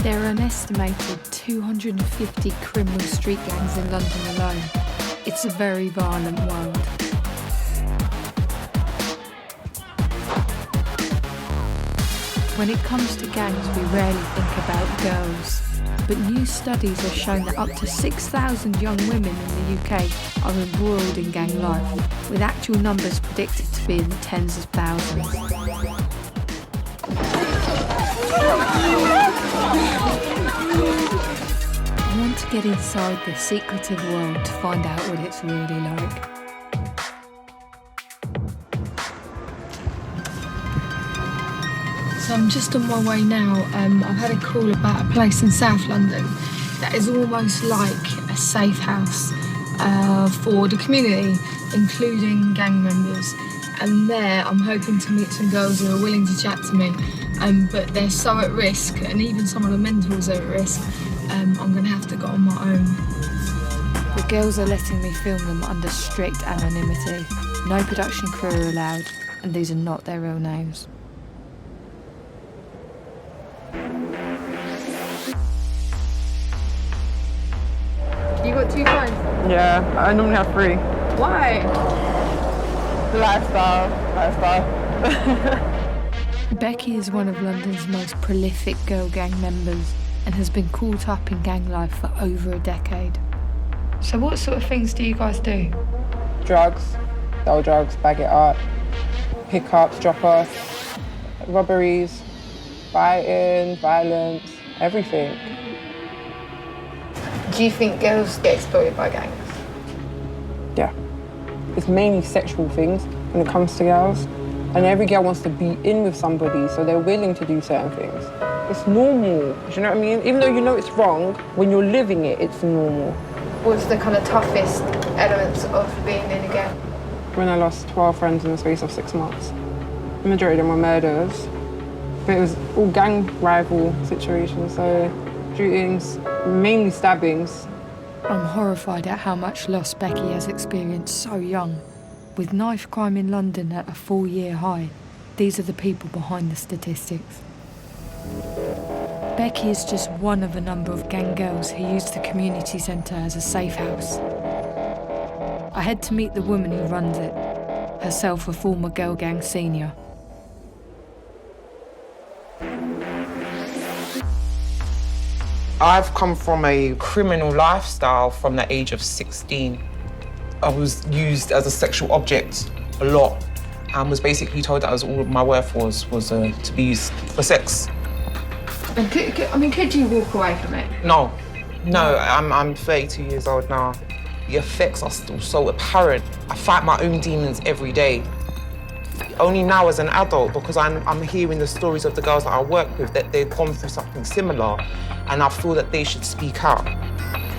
There are an estimated 250 criminal street gangs in London alone. It's a very violent world. When it comes to gangs, we rarely think about girls. But new studies have shown that up to 6,000 young women in the UK are embroiled in gang life, with actual numbers predicted to be in the tens of thousands. I want to get inside the secretive world to find out what it's really like. So I'm just on my way now. I've had a call about a place in South London that is almost like a safe house for the community, including gang members. And there I'm hoping to meet some girls who are willing to chat to me, but they're so at risk, and even some of the mentors are at risk. I'm going to have to go on my own. The girls are letting me film them under strict anonymity. No production crew are allowed, and these are not their real names. You got 2 phones? Yeah, I normally have 3. Why? Lifestyle. Becky is one of London's most prolific girl gang members and has been caught up in gang life for over a decade. So what sort of things do you guys do? Drugs, sell drugs, bag it up, pick up, drop off, robberies, fighting, violence, everything. Do you think girls get exploited by gangs? Yeah. It's mainly sexual things when it comes to girls. And every girl wants to be in with somebody, so they're willing to do certain things. It's normal, do you know what I mean? Even though you know it's wrong, when you're living it, it's normal. What's the kind of toughest elements of being in a gang? When I lost 12 friends in the space of 6 months. The majority of them were murders, but it was all gang rival situations, so shootings, mainly stabbings. I'm horrified at how much loss Becky has experienced so young. With knife crime in London at a 4-year high, these are the people behind the statistics. Becky is just one of a number of gang girls who use the community centre as a safe house. I head to meet the woman who runs it, herself a former girl gang senior. I've come from a criminal lifestyle from the age of 16. I was used as a sexual object a lot and was basically told that all my worth was to be used for sex. And could you walk away from it? No, I'm 32 years old now. The effects are still so apparent. I fight my own demons every day. Only now as an adult, because I'm hearing the stories of the girls that I work with, that they've gone through something similar, and I feel that they should speak out.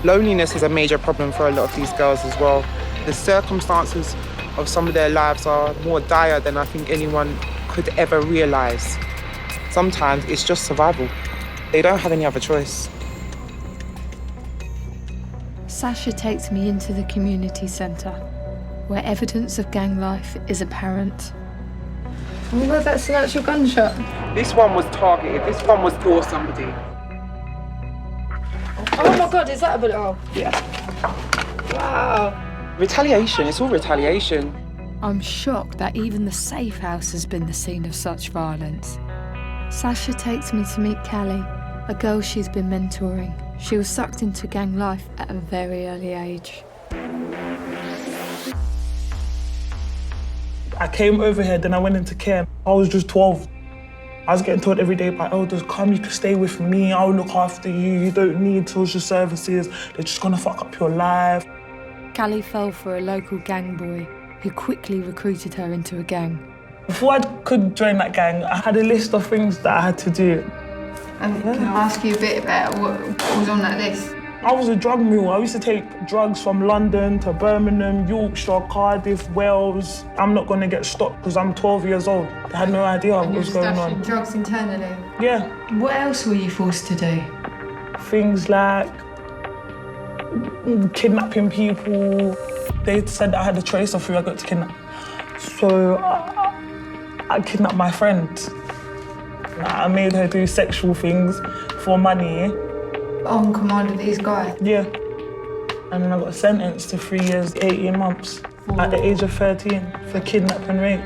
Loneliness is a major problem for a lot of these girls as well. The circumstances of some of their lives are more dire than I think anyone could ever realise. Sometimes it's just survival. They don't have any other choice. Sasha takes me into the community centre, where evidence of gang life is apparent. Oh my God, that's an actual gunshot. This one was targeted. This one was for somebody. Oh my God, is that a bullet hole? Yeah. Wow. Retaliation, it's all retaliation. I'm shocked that even the safe house has been the scene of such violence. Sasha takes me to meet Callie, a girl she's been mentoring. She was sucked into gang life at a very early age. I came over here, then I went into care. I was just 12. I was getting told every day by elders, come, you can stay with me, I'll look after you, you don't need social services, they're just gonna fuck up your life. Callie fell for a local gang boy who quickly recruited her into a gang. Before I could join that gang, I had a list of things that I had to do. And can I ask you a bit about what was on that list? I was a drug mule. I used to take drugs from London to Birmingham, Yorkshire, Cardiff, Wales. I'm not going to get stopped because I'm 12 years old. I had no idea what was going on. And you were stashing drugs internally? Yeah. What else were you forced to do? Things like kidnapping people. They said that I had a trace of who I got to kidnap. So I kidnapped my friend. I made her do sexual things for money. On command of these guys? Yeah. And then I got sentenced to 3 years, 18 months at the age of 13 for kidnap and rape.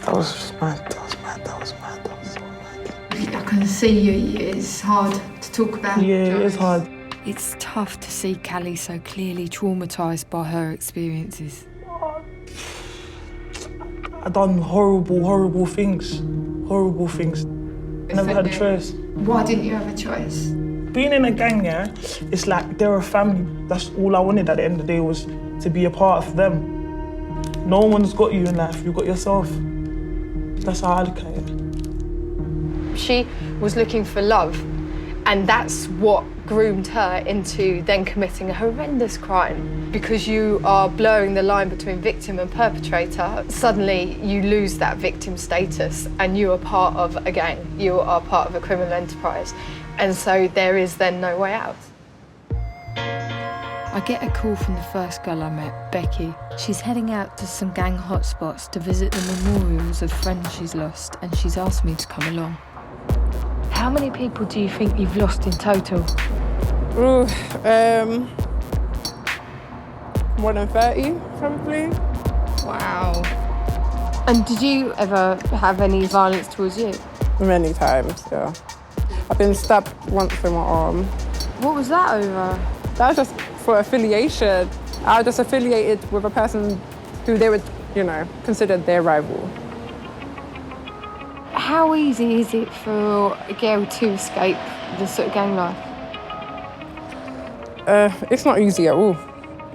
That was just mad. That was mad. That was mad. That was so mad. I can see it's hard to talk about. Yeah, it is hard. It's tough to see Callie so clearly traumatised by her experiences. I done horrible, horrible things. Horrible things. I never had a choice. Why didn't you have a choice? Being in a gang, yeah, it's like they're a family. That's all I wanted at the end of the day, was to be a part of them. No one's got you in life, you've got yourself. That's how I look at it. She was looking for love, and that's what groomed her into then committing a horrendous crime. Because you are blurring the line between victim and perpetrator, suddenly you lose that victim status and you are part of a gang, you are part of a criminal enterprise. And so there is then no way out. I get a call from the first girl I met, Becky. She's heading out to some gang hotspots to visit the memorials of friends she's lost, and she's asked me to come along. How many people do you think you've lost in total? Ooh, more than 30, probably. Wow. And did you ever have any violence towards you? Many times, yeah. I've been stabbed once in my arm. What was that over? That was just for affiliation. I was just affiliated with a person who they would, consider their rival. How easy is it for a girl to escape this sort of gang life? It's not easy at all.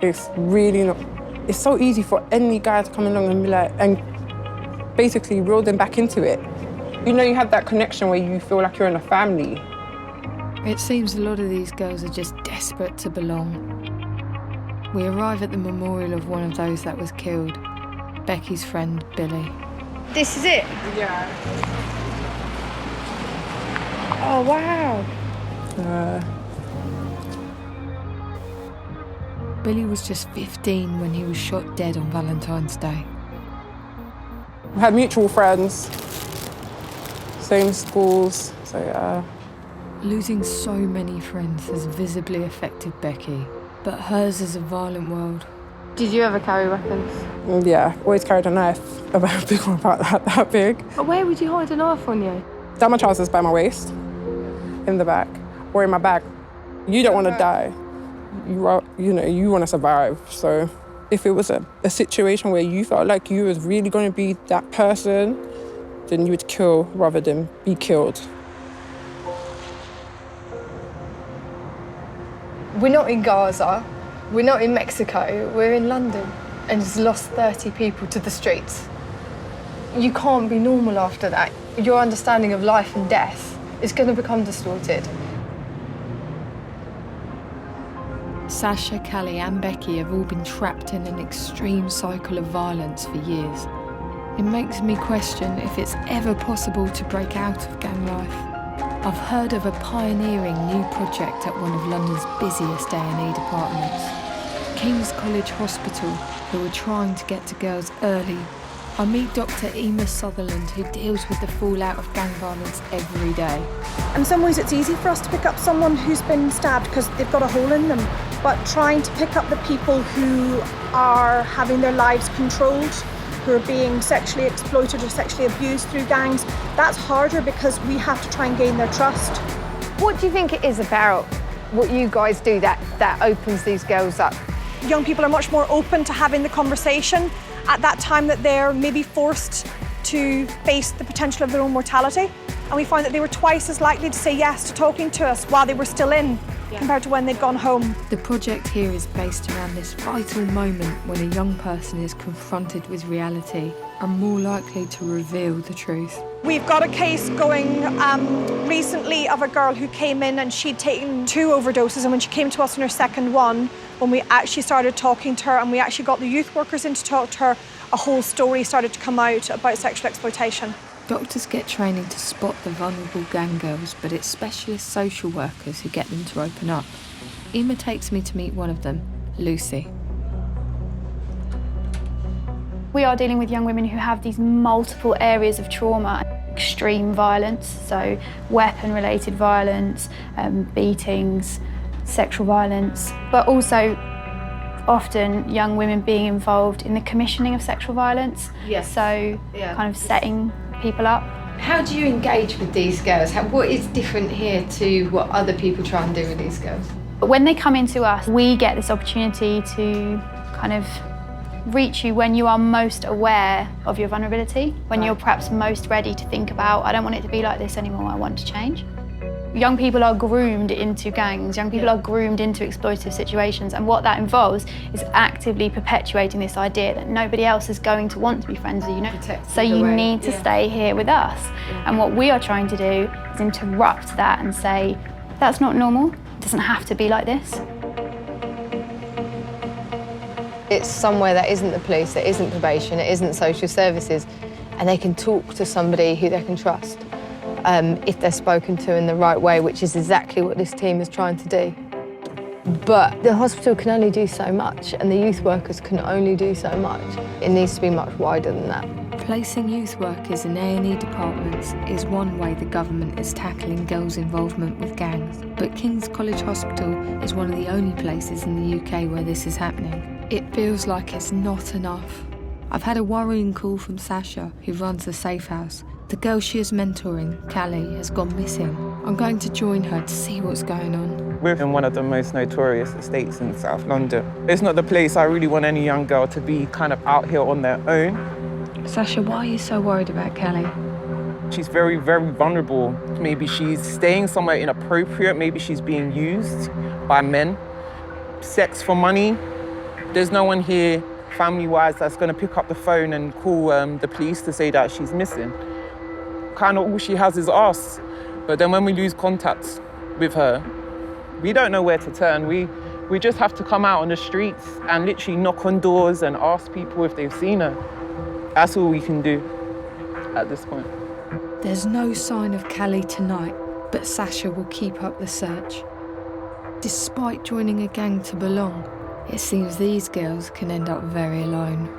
It's really not. It's so easy for any guy to come along and be like, and basically reel them back into it. You have that connection where you feel like you're in a family. It seems a lot of these girls are just desperate to belong. We arrive at the memorial of one of those that was killed, Becky's friend, Billy. This is it? Yeah. Oh, wow. Billy was just 15 when he was shot dead on Valentine's Day. We had mutual friends, same schools, so yeah. Losing so many friends has visibly affected Becky, but hers is a violent world. Did you ever carry weapons? Yeah, always carried a knife, about a big one about that big. But where would you hide a knife on you? Down my trousers by my waist, in the back, or in my bag. You don't want to die. You want to survive. So if it was a situation where you felt like you was really going to be that person, then you would kill rather than be killed. We're not in Gaza, we're not in Mexico, we're in London, and just lost 30 people to the streets. You can't be normal after that. Your understanding of life and death is going to become distorted. Sasha, Callie and Becky have all been trapped in an extreme cycle of violence for years. It makes me question if it's ever possible to break out of gang life. I've heard of a pioneering new project at one of London's busiest A&E departments, King's College Hospital, who are trying to get to girls early. I meet Dr. Emma Sutherland, who deals with the fallout of gang violence every day. In some ways it's easy for us to pick up someone who's been stabbed because they've got a hole in them, but trying to pick up the people who are having their lives controlled, who are being sexually exploited or sexually abused through gangs, that's harder because we have to try and gain their trust. What do you think it is about what you guys do that opens these girls up? Young people are much more open to having the conversation at that time that they're maybe forced to face the potential of their own mortality. And we find that they were twice as likely to say yes to talking to us while they were still in, compared to when they'd gone home. The project here is based around this vital moment when a young person is confronted with reality and more likely to reveal the truth. We've got a case going recently of a girl who came in and she'd taken 2 overdoses, and when she came to us on her second one, when we actually started talking to her and we actually got the youth workers in to talk to her, a whole story started to come out about sexual exploitation. Doctors get training to spot the vulnerable gang girls, but it's specialist social workers who get them to open up. Emma takes me to meet one of them, Lucy. We are dealing with young women who have these multiple areas of trauma, extreme violence, so weapon-related violence, beatings, sexual violence, but also often young women being involved in the commissioning of sexual violence. Yes. So kind of setting people up. How do you engage with these girls? What is different here to what other people try and do with these girls? But when they come into us, we get this opportunity to kind of reach you when you are most aware of your vulnerability, when you're perhaps most ready to think about, I don't want it to be like this anymore, I want to change. Young people are groomed into gangs, young people are groomed into exploitative situations, and what that involves is actively perpetuating this idea that nobody else is going to want to be friends with you. So you need to stay here with us. And what we are trying to do is interrupt that and say, that's not normal, it doesn't have to be like this. It's somewhere that isn't the police, that isn't probation, it isn't social services, and they can talk to somebody who they can trust. If they're spoken to in the right way, which is exactly what this team is trying to do. But the hospital can only do so much, and the youth workers can only do so much. It needs to be much wider than that. Placing youth workers in A&E departments is one way the government is tackling girls' involvement with gangs. But King's College Hospital is one of the only places in the UK where this is happening. It feels like it's not enough. I've had a worrying call from Sasha, who runs the Safe House. The girl she is mentoring, Callie, has gone missing. I'm going to join her to see what's going on. We're in one of the most notorious estates in South London. It's not the place I really want any young girl to be kind of out here on their own. Sasha, why are you so worried about Callie? She's very, very vulnerable. Maybe she's staying somewhere inappropriate. Maybe she's being used by men. Sex for money. There's no one here, family-wise, that's going to pick up the phone and call the police to say that she's missing. Kind of all she has is us. But then when we lose contact with her, we don't know where to turn. We just have to come out on the streets and literally knock on doors and ask people if they've seen her. That's all we can do at this point. There's no sign of Callie tonight, but Sasha will keep up the search. Despite joining a gang to belong, it seems these girls can end up very alone.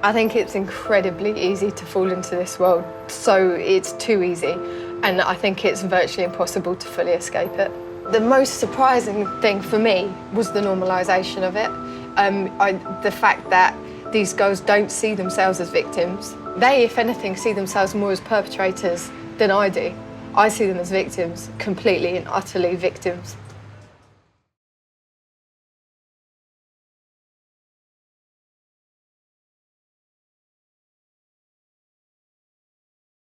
I think it's incredibly easy to fall into this world, so it's too easy, and I think it's virtually impossible to fully escape it. The most surprising thing for me was the normalisation of it. The fact that these girls don't see themselves as victims. They, if anything, see themselves more as perpetrators than I do. I see them as victims, completely and utterly victims.